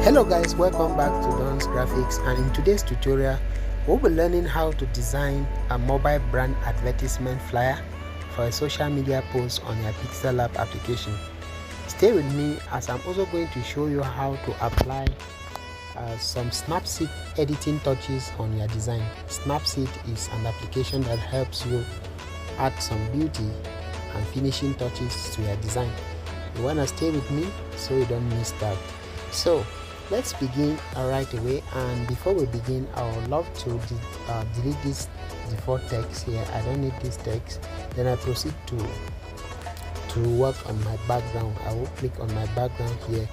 Hello guys, welcome back to Don's Graphics, and in today's tutorial we'll be learning how to design a mobile brand advertisement flyer for a social media post on your Pixellab application. Stay with me as I'm also going to show you how to apply some Snapseed editing touches on your design. Snapseed is an application that helps you add some beauty and finishing touches to your design. You want to stay with me so you don't miss that. So let's begin right away, and before we begin I would love to delete this default text here. I don't need this text. Then I proceed to work on my background. I will click on my background here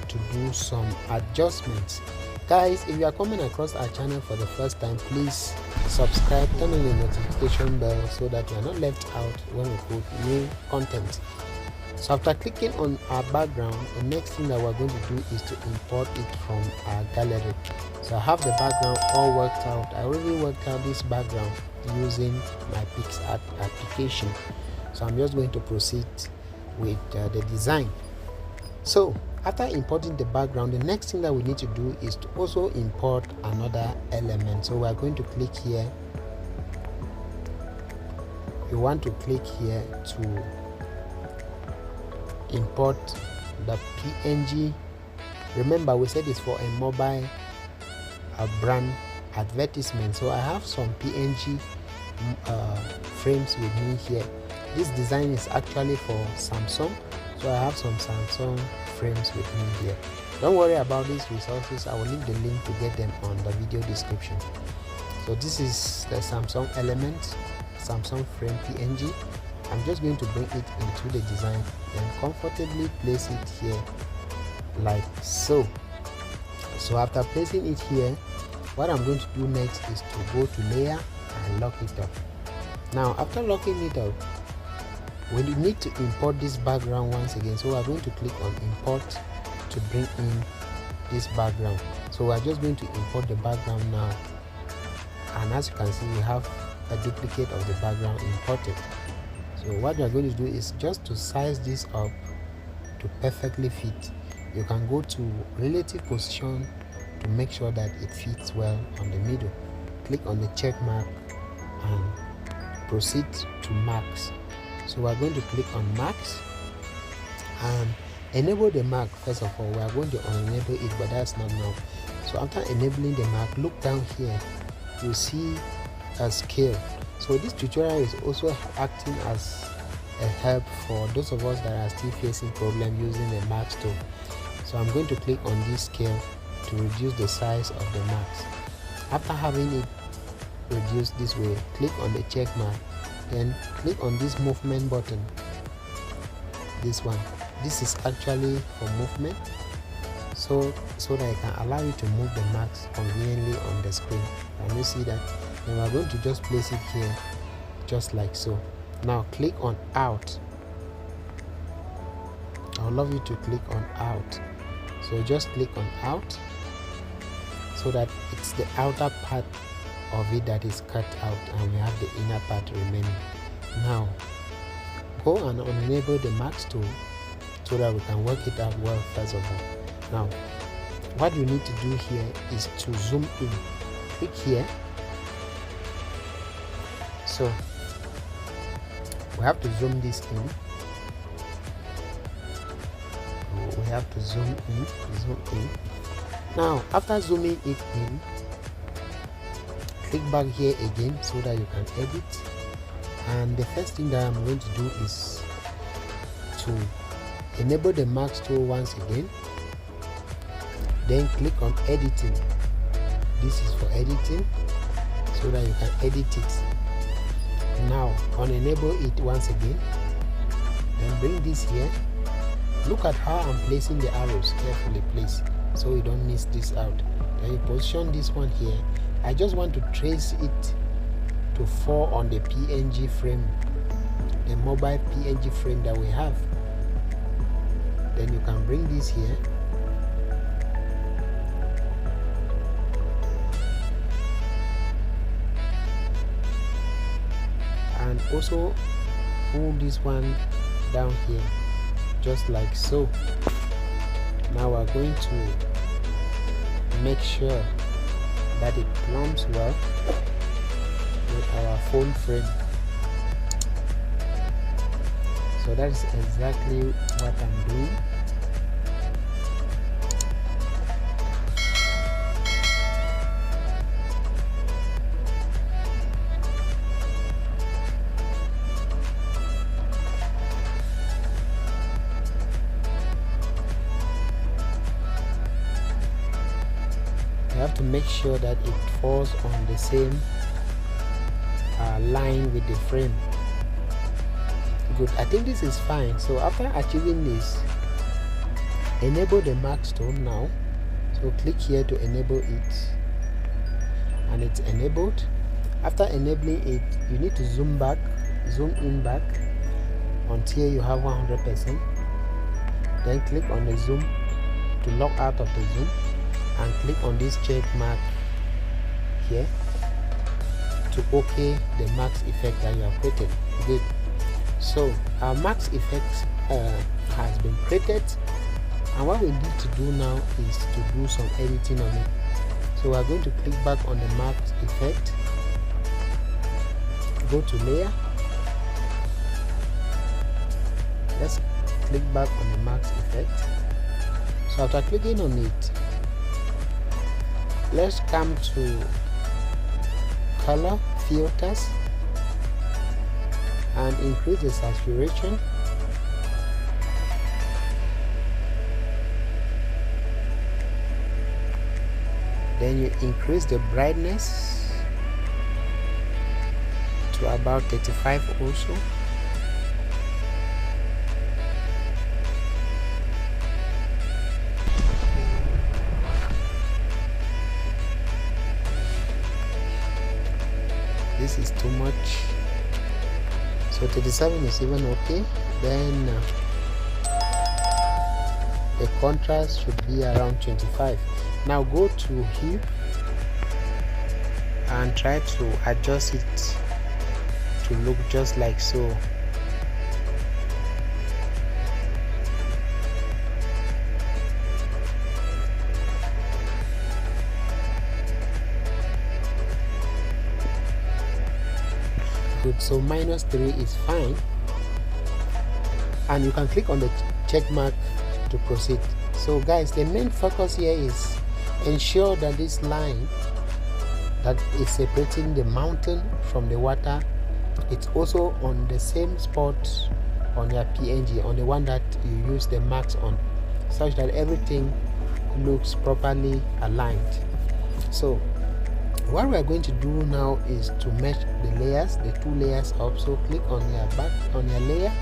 to do some adjustments. Guys, if you are coming across our channel for the first time, please subscribe, turn on the notification bell so that you are not left out when we put new content. So after clicking on our background, the next thing that we're going to do is to import it from our gallery. So I have the background all worked out. I already worked out this background using my Pixellab application. So I'm just going to proceed with the design. So after importing the background, the next thing that we need to do is to also import another element. So we're going to click here. You want to click here to import the PNG. Remember, we said it's for a mobile brand advertisement. So I have some PNG frames with me here. This design is actually for Samsung, so I have some Samsung frames with me here. Don't worry about these resources. I will leave the link to get them on the video description. So this is the Samsung element, Samsung frame PNG. I'm just going to bring it into the design and comfortably place it here like so. So after placing it here, what I'm going to do next is to go to layer and lock it up. Now after locking it up, we need to import this background once again. So we're going to click on import to bring in this background. So we're just going to import the background now, and as you can see, we have a duplicate of the background imported. So what you're going to do is just to size this up to perfectly fit. You can go to relative position to make sure that it fits well on the middle. Click on the check mark and proceed to max. So we're going to click on max and enable the mark. First of all, we are going to unenable it, but that's not now. So after enabling the mark, look down here, you see a scale. So this tutorial is also acting as a help for those of us that are still facing problem using the max tool. So I'm going to click on this scale to reduce the size of the max. After having it reduced this way, click on the check mark, then click on this movement button. This one, this is actually for movement, so that it can allow you to move the max conveniently on the screen. Can you see that? And we're going to just place it here just like so. Now click on out. I would love you to click on out. So just click on out so that it's the outer part of it that is cut out and we have the inner part remaining. Now go and unenable the max tool so that we can work it out well first of all. Now what we need to do here is to zoom in. Click here. So we have to zoom this in. We have to zoom in. Now after zooming it in, click back here again so that you can edit. And the first thing that I'm going to do is to enable the max tool once again. Then click on editing. This is for editing so that you can edit it. Now unenable it once again, then bring this here. Look at how I'm placing the arrows. Carefully place so you don't miss this out. Then you position this one here. I just want to trace it to fall on the PNG frame, the mobile PNG frame that we have. Then you can bring this here. And also pull this one down here just like so. Now we're going to make sure that it plumbs well with our phone frame. So that is exactly what I'm doing. You have to make sure that it falls on the same line with the frame. Good, I think this is fine. So after achieving this, enable the max tone now. So click here to enable it, and it's enabled. After enabling it, you need to zoom in back until you have 100%. Then click on the zoom to log out of the zoom, and click on this check mark here to OK the max effect that you have created. Good. So our max effect has been created, and what we need to do now is to do some editing on it. So we are going to click back on the max effect, go to layer, let's click back on the max effect. So after clicking on it, let's come to color filters and increase the saturation. Then you increase the brightness to about 35 also. This is too much, so 37 is even okay. Then the contrast should be around 25. Now go to hue and try to adjust it to look just like so. Good, so -3 is fine, and you can click on the check mark to proceed. So guys, the main focus here is ensure that this line that is separating the mountain from the water, it's also on the same spot on your PNG, on the one that you use the max on, such that everything looks properly aligned. So what we are going to do now is to mesh the layers, the two layers up. So click on your layer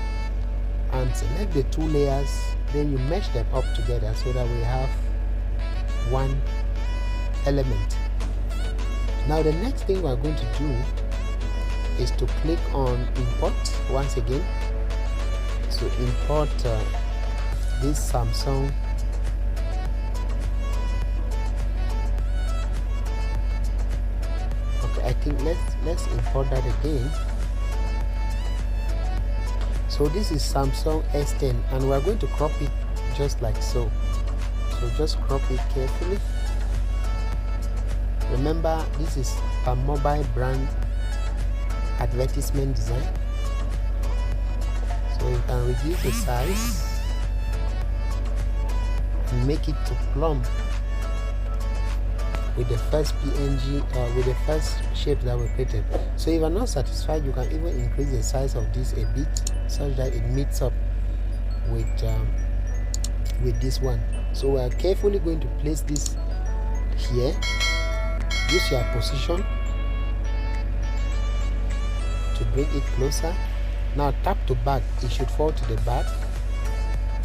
and select the two layers, then you mesh them up together so that we have one element. Now the next thing we are going to do is to click on import once again. So import this Samsung I think let's import that again. So this is Samsung S10, and we're going to crop it just like so. So just crop it carefully. Remember, this is a mobile brand advertisement design, so you can reduce the size and make it to plumb with the first PNG with the first shape that we created. So if you are not satisfied, you can even increase the size of this a bit such that it meets up with this one. So we are carefully going to place this here. Use your position to bring it closer. Now tap to back. It should fall to the back.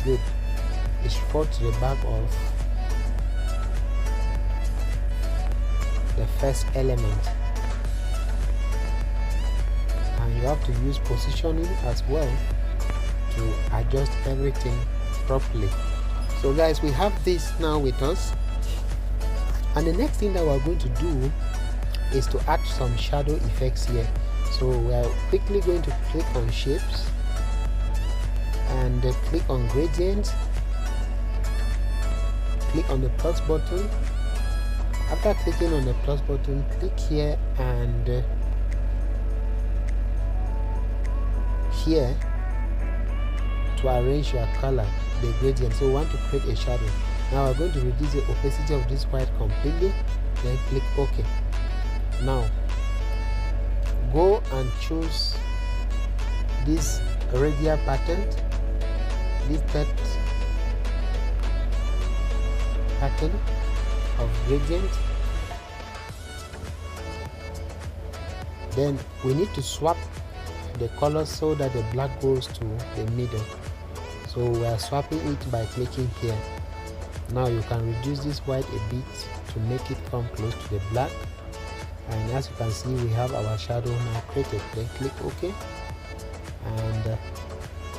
Good. It should fall to the back of the first element, and you have to use positioning as well to adjust everything properly. So guys, we have this now with us, and the next thing that we're going to do is to add some shadow effects here. So we are quickly going to click on shapes and click on gradient, click on the plus button After clicking on the plus button, click here and here to arrange your color, the gradient. So we want to create a shadow. Now we're going to reduce the opacity of this white completely, then click OK. Now go and choose this radial pattern, this third pattern of gradient. Then we need to swap the color so that the black goes to the middle. So we are swapping it by clicking here. Now you can reduce this white a bit to make it come close to the black, and as you can see we have our shadow now created. Then click OK and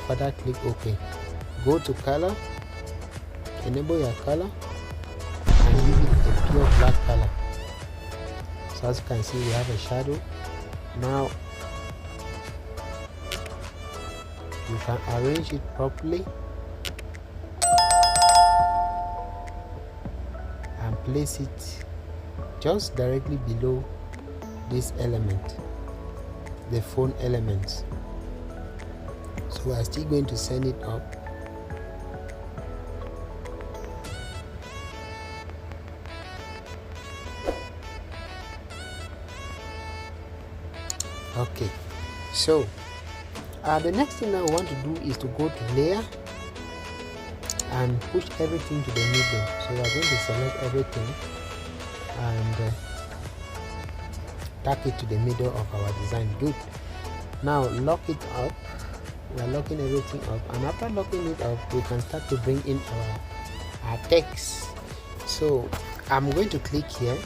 further click OK. Go to color, enable your color and give it a pure black color. So as you can see we have a shadow. Now you can arrange it properly and place it just directly below this element, the phone elements. So we are still going to send it up. Okay, so the next thing I want to do is to go to layer and push everything to the middle. So we are going to select everything and tack it to the middle of our design. Good. Now lock it up. We are locking everything up, and after locking it up we can start to bring in our text. So I'm going to click here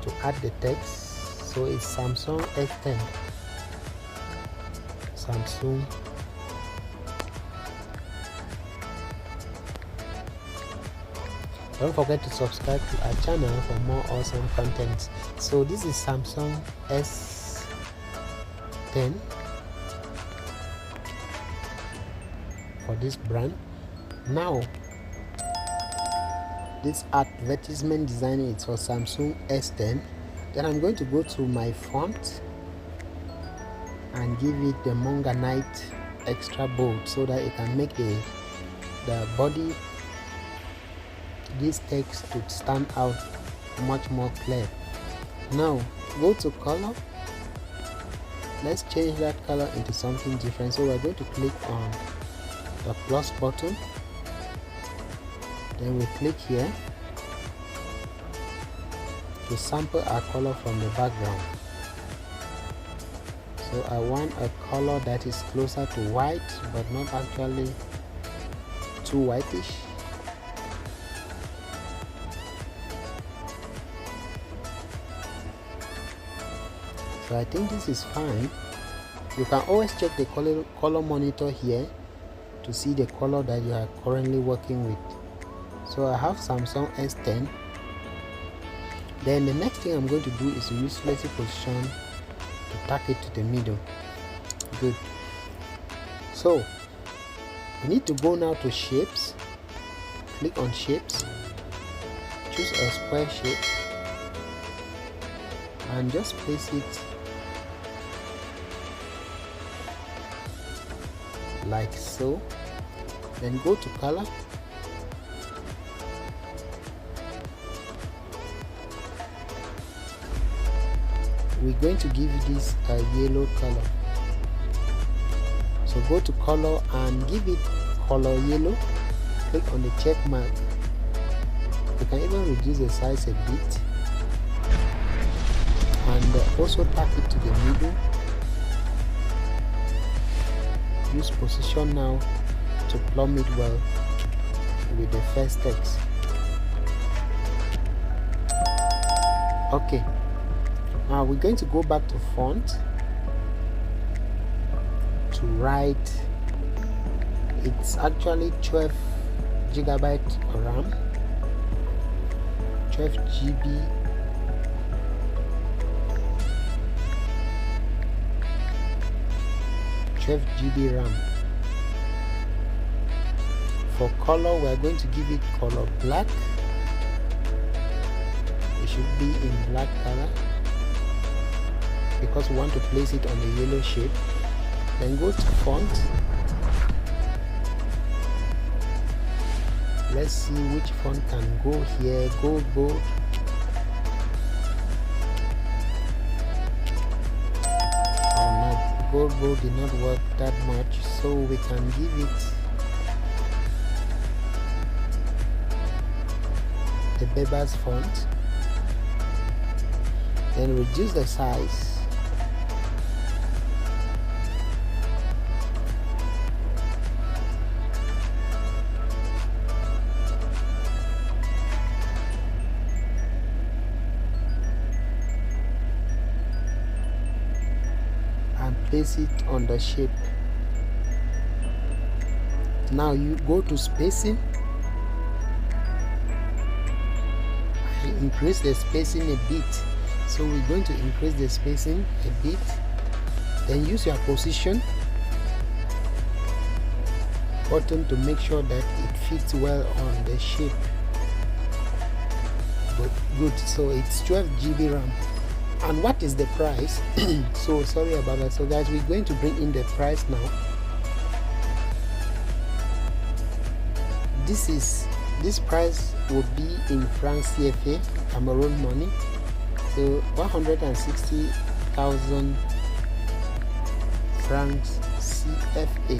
to add the text. So it's Samsung S10. Samsung. Don't forget to subscribe to our channel for more awesome content. So this is Samsung S10 for this brand. Now this advertisement design is for Samsung S10. Then I'm going to go to my font and give it the Monganite extra bold so that it can make the body, this text to stand out much more clear. Now go to color. Let's change that color into something different. So we're going to click on the plus button, then we click here to sample our color from the background. So I want a color that is closer to white but not actually too whitish. So I think this is fine. You can always check the color monitor here to see the color that you are currently working with. So I have Samsung S10. Then the next thing I'm going to do is to use flexi position to tack it to the middle. Good. So we need to go now to shapes. Click on shapes, choose a square shape and just place it like so. Then go to color, we're going to give this a yellow color. So go to color and give it color yellow. Click on the check mark. You can even reduce the size a bit and also tack it to the middle. Use position now to plumb it well with the first text. Okay, now we're going to go back to font to write. It's actually 12 GB RAM, 12 GB. GB RAM. For color, we are going to give it color black. it should be in black color because we want to place it on the yellow shape. Then go to font. Let's see which font can go here. Go bold. Oh no, gold bold did not work that much, so we can give it the Bebas font. Then reduce the size. Place it on the shape. Now you go to spacing and increase the spacing a bit. So we're going to increase the spacing a bit. Then use your position button to make sure that it fits well on the shape. Good. So it's 12 GB RAM. And what is the price? So sorry about that. So guys, we're going to bring in the price now. This price would be in francs CFA, Cameroon money. So 160,000 francs CFA.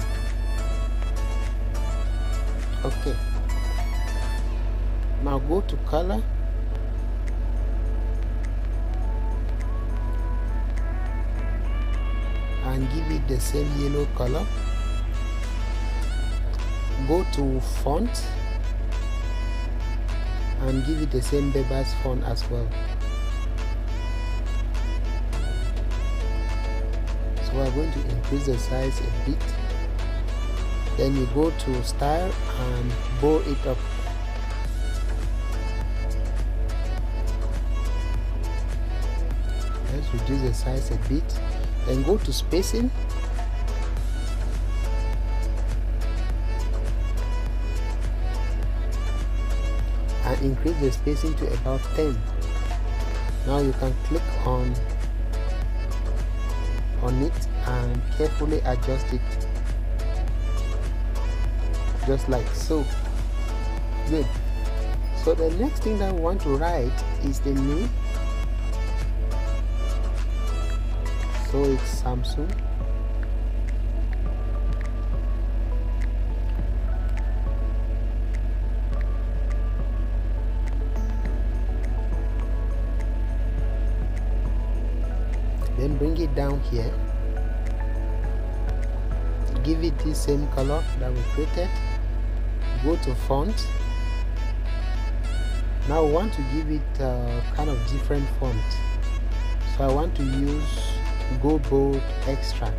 Okay. Now go to color. And give it the same yellow color. Go to font and give it the same Bebas font as well. So we're going to increase the size a bit. Then you go to style and bold it up. Let's reduce the size a bit. Then go to spacing and increase the spacing to about 10. Now you can click on it and carefully adjust it just like so. Good. So the next thing that we want to write is the name. So it's Samsung. Then bring it down here. Give it the same color that we created. Go to font. Now we want to give it kind of different font. So I want to use Go Bold Extra.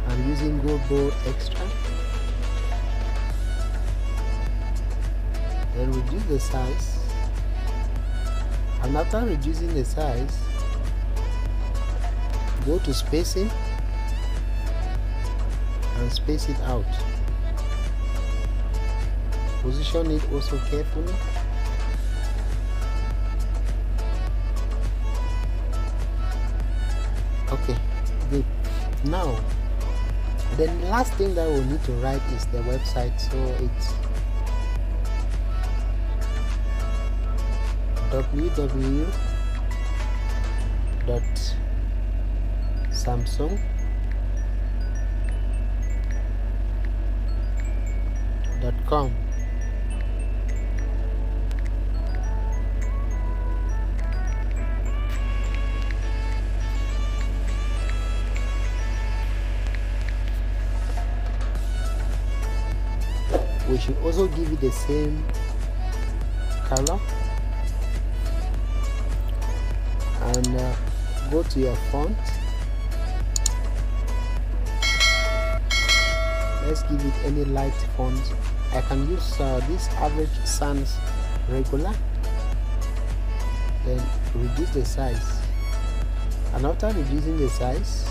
I'm using Go Bold Extra. Then reduce the size. And after reducing the size, go to spacing and space it out. Position it also carefully. Okay, good. Now the last thing that we need to write is the website. So it's www.samsung.com. We should also give it the same color and go to your font. Let's give it any light font. I can use this Average Sans Regular. Then reduce the size, and after reducing the size,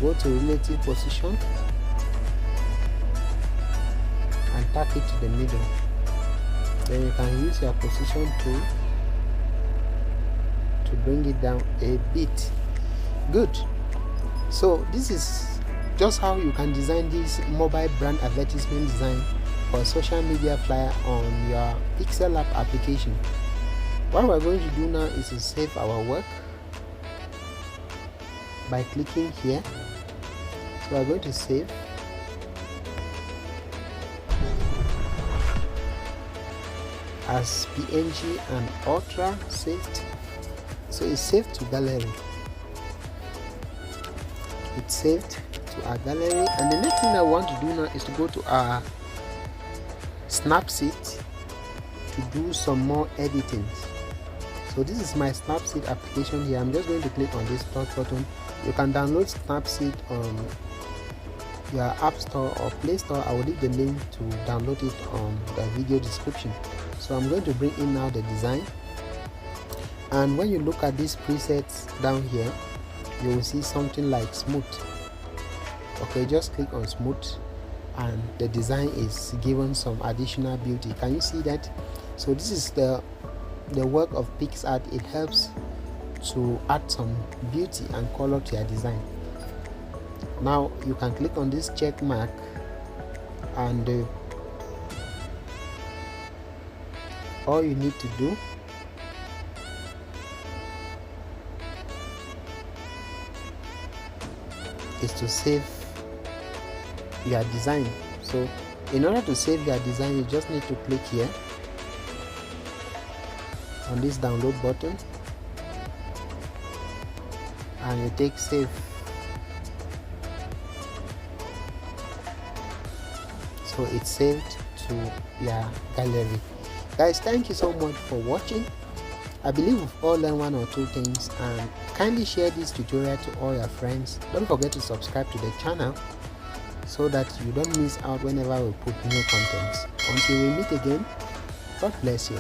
go to relative position and tack it to the middle. Then you can use your position tool to bring it down a bit. Good. So this is just how you can design this mobile brand advertisement design for social media flyer on your Pixellab application. What we're going to do now is to save our work by clicking here. So we're going to save. As PNG and Ultra saved. So it's saved to gallery. It's saved to our gallery, and the next thing I want to do now is to go to our Snapseed to do some more editing. So this is my Snapseed application here. I'm just going to click on this plus button. You can download Snapseed on your App Store or Play Store. I will leave the link to download it on the video description. So I'm going to bring in now the design, and when you look at these presets down here, you will see something like smooth. Okay, just click on smooth and the design is given some additional beauty. Can you see that? So this is the work of Pixellab. It helps to add some beauty and color to your design. Now you can click on this check mark, and all you need to do is to save your design. So in order to save your design, you just need to click here on this download button and you take save. So it's saved to your gallery. Guys, thank you so much for watching. I believe we've all learned one or two things, and kindly share this tutorial to all your friends. Don't forget to subscribe to the channel so that you don't miss out whenever we put new content. Until we meet again, God bless you.